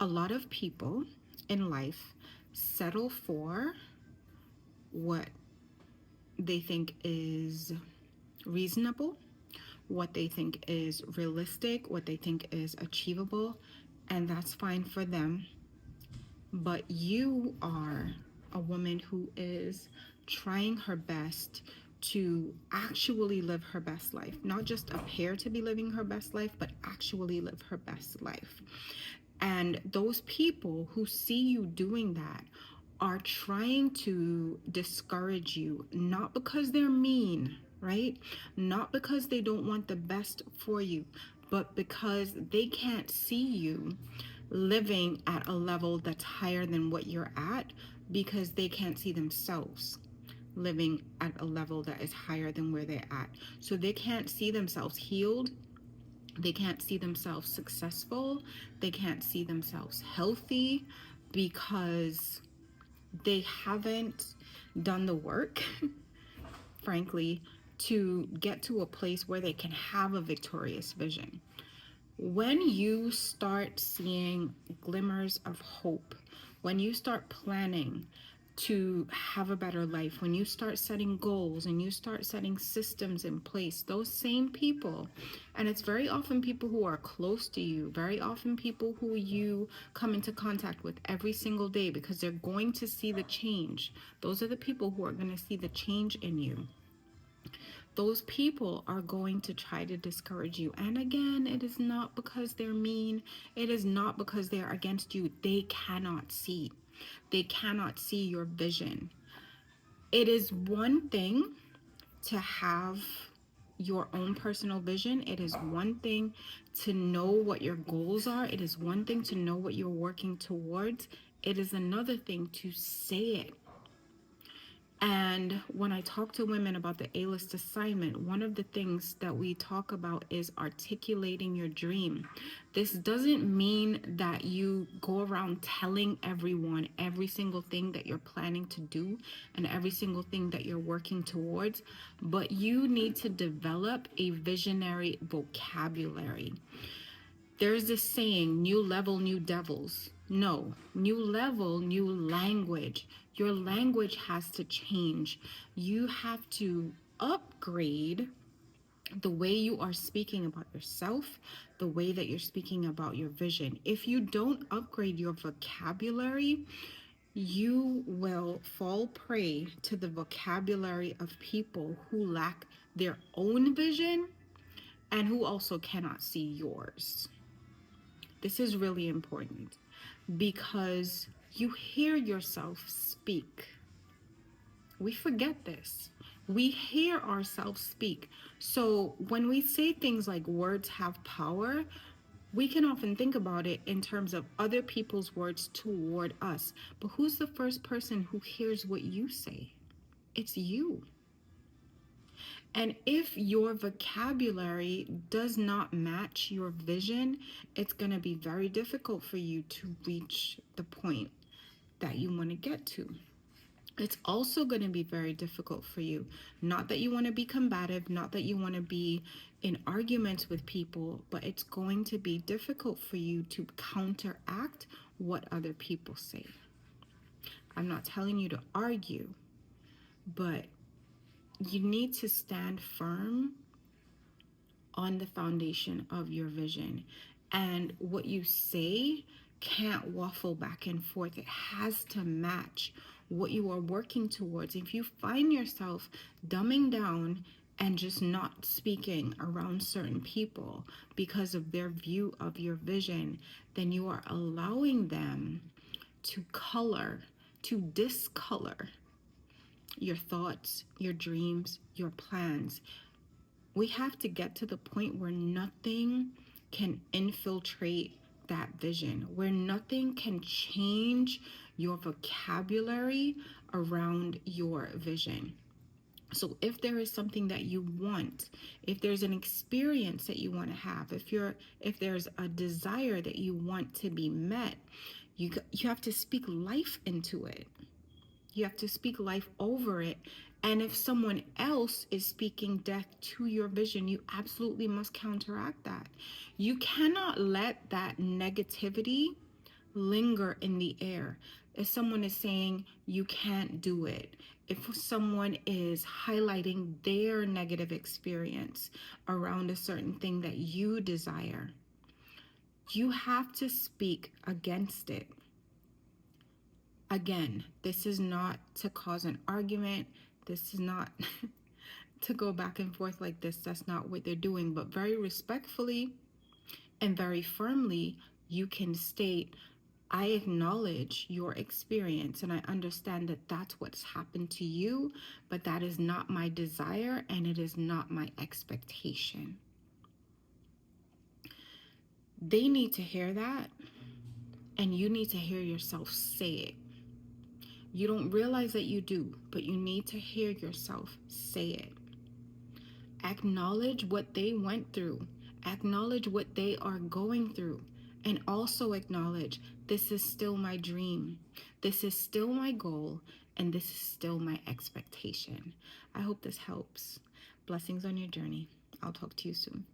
A lot of people in life settle for what they think is reasonable, what they think is realistic, what they think is achievable, and that's fine for them. But you are a woman who is trying her best to actually live her best life, not just appear to be living her best life, but actually live her best life. And those people who see you doing that are trying to discourage you, not because they're mean, right? Not because they don't want the best for you, but because they can't see you living at a level that's higher than what you're at, because they can't see themselves living at a level that is higher than where they're at. So they can't see themselves healed. They can't see themselves successful. They can't see themselves healthy because they haven't done the work, frankly, to get to a place where they can have a victorious vision. When you start seeing glimmers of hope, when you start planning to have a better life, when you start setting goals and you start setting systems in place, those same people, and it's very often people who are close to you, very often people who you come into contact with every single day because they're going to see the change. Those are the people who are going to see the change in you. Those people are going to try to discourage you. And again, it is not because they're mean. It is not because they're against you. They cannot see. They cannot see your vision. It is one thing to have your own personal vision. It is one thing to know what your goals are. It is one thing to know what you're working towards. It is another thing to say it. And when I talk to women about the A-list assignment, one of the things that we talk about is articulating your dream. This doesn't mean that you go around telling everyone every single thing that you're planning to do and every single thing that you're working towards, but you need to develop a visionary vocabulary. There's this saying, new level, new devils. No, new level, new language. Your language has to change. You have to upgrade the way you are speaking about yourself, the way that you're speaking about your vision. If you don't upgrade your vocabulary, you will fall prey to the vocabulary of people who lack their own vision and who also cannot see yours. This is really important because you hear yourself speak. We forget this. We hear ourselves speak. So when we say things like words have power, we can often think about it in terms of other people's words toward us. But who's the first person who hears what you say? It's you. And if your vocabulary does not match your vision, it's going to be very difficult for you to reach the point that you want to get to. It's also going to be very difficult for you. Not that you want to be combative, not that you want to be in arguments with people, but it's going to be difficult for you to counteract what other people say. I'm not telling you to argue, but you need to stand firm on the foundation of your vision. And what you say can't waffle back and forth. It has to match what you are working towards. If you find yourself dumbing down and just not speaking around certain people because of their view of your vision, then you are allowing them to color, to discolor your thoughts, your dreams, your plans. We have to get to the point where nothing can infiltrate that vision, where nothing can change your vocabulary around your vision. So if there is something that you want, if there's an experience that you want to have, if there's a desire that you want to be met, you have to speak life into it. You have to speak life over it. And if someone else is speaking death to your vision, you absolutely must counteract that. You cannot let that negativity linger in the air. If someone is saying you can't do it, if someone is highlighting their negative experience around a certain thing that you desire, you have to speak against it. Again, this is not to cause an argument. This is not to go back and forth like this. That's not what they're doing. But very respectfully and very firmly, you can state, I acknowledge your experience and I understand that that's what's happened to you, but that is not my desire and it is not my expectation. They need to hear that, and you need to hear yourself say it. You don't realize that you do, but you need to hear yourself say it. Acknowledge what they went through. Acknowledge what they are going through. And also acknowledge, this is still my dream. This is still my goal. And this is still my expectation. I hope this helps. Blessings on your journey. I'll talk to you soon.